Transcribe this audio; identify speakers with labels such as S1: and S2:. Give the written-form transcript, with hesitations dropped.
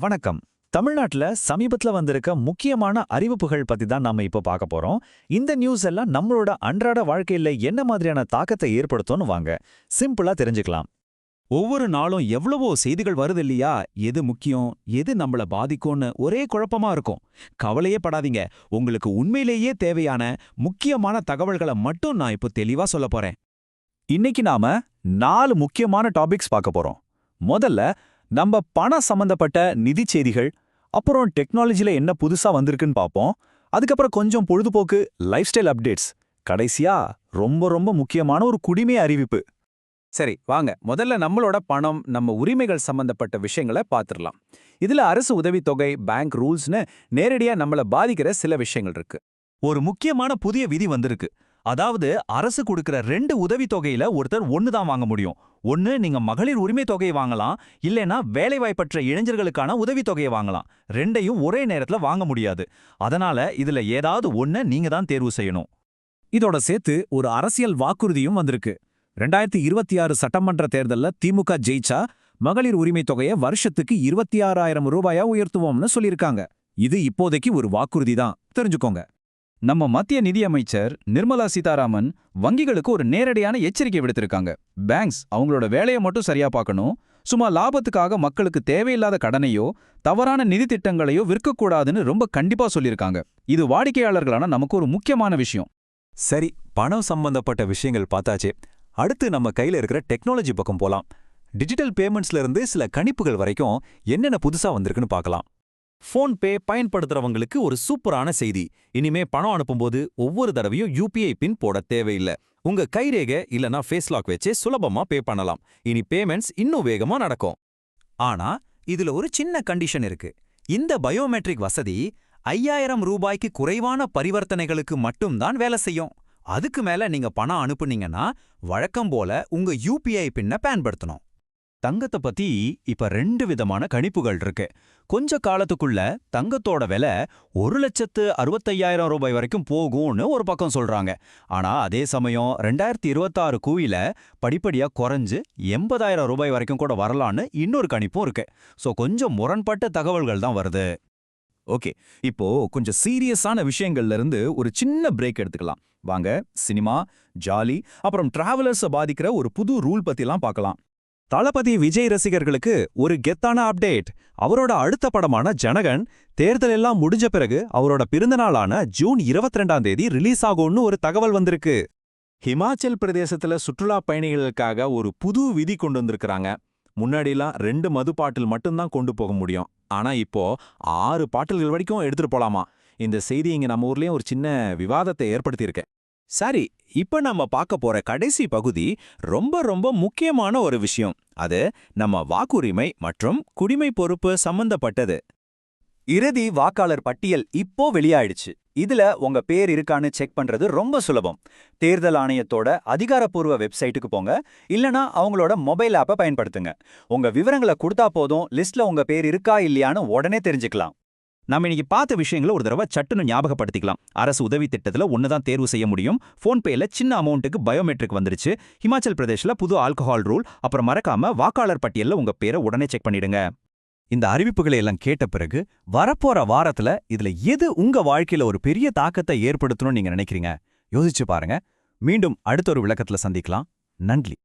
S1: வணக்கம். தமிழ்நாட்டுல சமீபத்துல வந்திருக்க முக்கியமான அறிவிப்புகள் பத்தி தான் நாம இப்போ பார்க்க போறோம். இந்த நியூஸ் எல்லாம் நம்மளோட அன்றாட வாழ்க்கையில என்ன மாதிரியான தாக்கத்தை ஏற்படுத்தும்னு வாங்க சிம்பிளா தெரிஞ்சுக்கலாம்.
S2: ஒவ்வொரு நாளும் எவ்வளவோ செய்திகள் வருது இல்லையா? எது முக்கியம், எது நம்மள பாதிக்கும்னு ஒரே குழப்பமா இருக்கும். கவலையே படாதீங்க. உங்களுக்கு உண்மையிலேயே தேவையான முக்கியமான தகவல்களை மட்டும் நான் இப்போ தெளிவா சொல்லப் போறேன்.
S1: இன்னைக்கு நாம 4 முக்கியமான டாபிக்ஸ் பார்க்க போறோம். முதல்ல நம்ம பண சம்பந்தப்பட்ட நிதி செய்திகள், அப்புறம் டெக்னாலஜில என்ன புதுசா வந்திருக்குன்னு பார்ப்போம். அதுக்கப்புறம் கொஞ்சம் பொழுதுபோக்கு, லைஃப் ஸ்டைல் அப்டேட்ஸ். கடைசியா ரொம்ப ரொம்ப முக்கியமான ஒரு குடிமை அறிவிப்பு.
S2: சரி, வாங்க முதல்ல நம்மளோட பணம், நம்ம உரிமைகள் சம்பந்தப்பட்ட விஷயங்களை பார்த்துடலாம். இதுல அரசு உதவித்தொகை, பேங்க் ரூல்ஸ்னு நேரடியா நம்மள பாதிக்கிற சில விஷயங்கள் இருக்கு.
S1: ஒரு முக்கியமான புதிய விதி வந்திருக்கு. அதாவது அரசு கொடுக்கிற 2 உதவித்தொகையில ஒருத்தர் ஒன்னு தான் வாங்க முடியும். ஒன்னு நீங்க மகளிர் உரிமை தொகையை வாங்கலாம், இல்லைன்னா வேலைவாய்ப்பற்ற இளைஞர்களுக்கான உதவித்தொகையை வாங்கலாம். ரெண்டையும் ஒரே நேரத்துல வாங்க முடியாது. அதனால இதுல ஏதாவது ஒன்னு நீங்க தான் தேர்வு செய்யணும்.
S2: இதோட சேர்த்து ஒரு அரசியல் வாக்குறுதியும் வந்திருக்கு. 2026 சட்டமன்ற தேர்தல்ல திமுக ஜெயிச்சா மகளிர் உரிமை தொகையை வருஷத்துக்கு 26,000 ரூபாயா உயர்த்துவோம்னு சொல்லியிருக்காங்க. இது இப்போதைக்கு ஒரு வாக்குறுதி தான், தெரிஞ்சுக்கோங்க. நம்ம மத்திய நிதியமைச்சர் நிர்மலா சீதாராமன் வங்கிகளுக்கு ஒரு நேரடியான எச்சரிக்கை விடுத்திருக்காங்க. பேங்க்ஸ் அவங்களோட வேலையை மட்டும் சரியா பார்க்கணும். சும்மா லாபத்துக்காக மக்களுக்கு தேவையில்லாத கடனையோ தவறான நிதி திட்டங்களையோ விற்கக்கூடாதுன்னு ரொம்ப கண்டிப்பா சொல்லியிருக்காங்க. இது வாடிக்கையாளர்களான நமக்கு ஒரு முக்கியமான விஷயம்.
S1: சரி, பணம் சம்பந்தப்பட்ட விஷயங்கள் பார்த்தாச்சே. அடுத்து நம்ம கையில இருக்கிற டெக்னாலஜி பக்கம் போலாம். டிஜிட்டல் பேமெண்ட்ஸ்ல இருந்து சில கணிப்புகள் வரைக்கும் என்னென்ன புதுசா வந்திருக்குன்னு பார்க்கலாம். ஃபோன்பே பயன்படுத்துறவங்களுக்கு ஒரு சூப்பரான செய்தி. இனிமே பணம் அனுப்பும்போது ஒவ்வொரு தடவையும் யுபிஐ பின் போட தேவையில்லை. உங்க கைரேகை இல்லனா ஃபேஸ் லாக் வச்சே சுலபமா பே பண்ணலாம். இனி பேமெண்ட்ஸ் இன்னும் வேகமா நடக்கும். ஆனா இதுல ஒரு சின்ன கண்டிஷன் இருக்கு. இந்த பயோமெட்ரிக் வசதி 5,000 ரூபாய்க்கு குறைவான பரிவர்த்தனைகளுக்கு மட்டும்தான் வேலை செய்யும். அதுக்கு மேல நீங்க பணம் அனுப்புனீங்கன்னா வழக்கம் போல உங்க யுபிஐ பின்ன பயன்படுத்தணும். தங்கத்தை பத்தி இப்ப 2 விதமான கணிப்புகள் இருக்கு. கொஞ்ச காலத்துக்குள்ள தங்கத்தோட விலை 1,65,000 ரூபாய் வரைக்கும் போகும்னு ஒரு பக்கம் சொல்றாங்க. ஆனா அதே சமயம் 2026 கூவில படிப்படியா குறைஞ்சு 80,000 ரூபாய் வரைக்கும் கூட வரலான்னு இன்னொரு கணிப்பும் இருக்கு. சோ கொஞ்சம் முரண்பட்ட தகவல்கள் தான் வருது. ஓகே, இப்போ கொஞ்சம் சீரியஸான விஷயங்கள்ல இருந்து ஒரு சின்ன பிரேக் எடுத்துக்கலாம். வாங்க சினிமா, ஜாலி, அப்புறம் டிராவலர்ஸை பாதிக்கிற ஒரு புது ரூல் பத்திலாம் பார்க்கலாம். தளபதி விஜய் ரசிகர்களுக்கு ஒரு கெத்தான அப்டேட். அவரோட அடுத்த படமான ஜனகன் தேர்தல் எல்லாம் முடிஞ்ச பிறகு அவரோட பிறந்தநாளான ஜூன் 22ஆம் தேதி ரிலீஸ் ஆகும்னு ஒரு தகவல் வந்திருக்கு.
S2: ஹிமாச்சல் பிரதேசத்துல சுற்றுலா பயணிகளுக்காக ஒரு புது விதி கொண்டு வந்திருக்கிறாங்க. முன்னாடிலாம் 2 மது பாட்டில் மட்டும்தான் கொண்டு போக முடியும். ஆனா இப்போ 6 பாட்டில்கள் வரைக்கும் எடுத்துட்டு போலாமா. இந்த செய்தி இங்க நம்ம ஊர்லயும் ஒரு சின்ன விவாதத்தை ஏற்படுத்தியிருக்கு.
S1: சரி, இப்ப நம்ம பார்க்க போற கடைசி பகுதி ரொம்ப ரொம்ப முக்கியமான ஒரு விஷயம். அது நம்ம வாக்குரிமை மற்றும் குடிமை பொறுப்பு சம்பந்தப்பட்டது. இறுதி வாக்காளர் பட்டியல் இப்போ வெளியாயிடுச்சு. இதுல உங்க பேர் இருக்கான்னு செக் பண்றது ரொம்ப சுலபம். தேர்தல் ஆணையத்தோட அதிகாரப்பூர்வ வெப்சைட்டுக்கு போங்க, இல்லனா அவங்களோட மொபைல் ஆப்பை பயன்படுத்துங்க. உங்க விவரங்களை கொடுத்தா போதும், லிஸ்ட்ல உங்க பேர் இருக்கா இல்லையான்னு உடனே தெரிஞ்சுக்கலாம். நம்ம இன்னைக்கு பார்த்த விஷயங்களை ஒரு தடவை சட்டுன்னு ஞாபகப்படுத்திக்கலாம். அரசு உதவி திட்டத்துல ஒண்ணுதான் தேர்வு செய்ய முடியும். போன்பேல சின்ன அமௌண்ட்டுக்கு பயோமெட்ரிக் வந்துருச்சு. ஹிமாச்சல் பிரதேஷ்ல புது ஆல்கஹால் ரூல். அப்புறம் மறக்காம வாக்காளர் பட்டியல்ல உங்க பேரை உடனே செக் பண்ணிடுங்க. இந்த அறிவிப்புகளை எல்லாம் கேட்ட பிறகு வரப்போற வாரத்துல இதுல எது உங்க வாழ்க்கையில ஒரு பெரிய தாக்கத்தை ஏற்படுத்தணும்னு நீங்க நினைக்கிறீங்க? யோசிச்சு பாருங்க. மீண்டும் அடுத்த ஒரு விளக்கத்துல சந்திக்கலாம். நன்றி.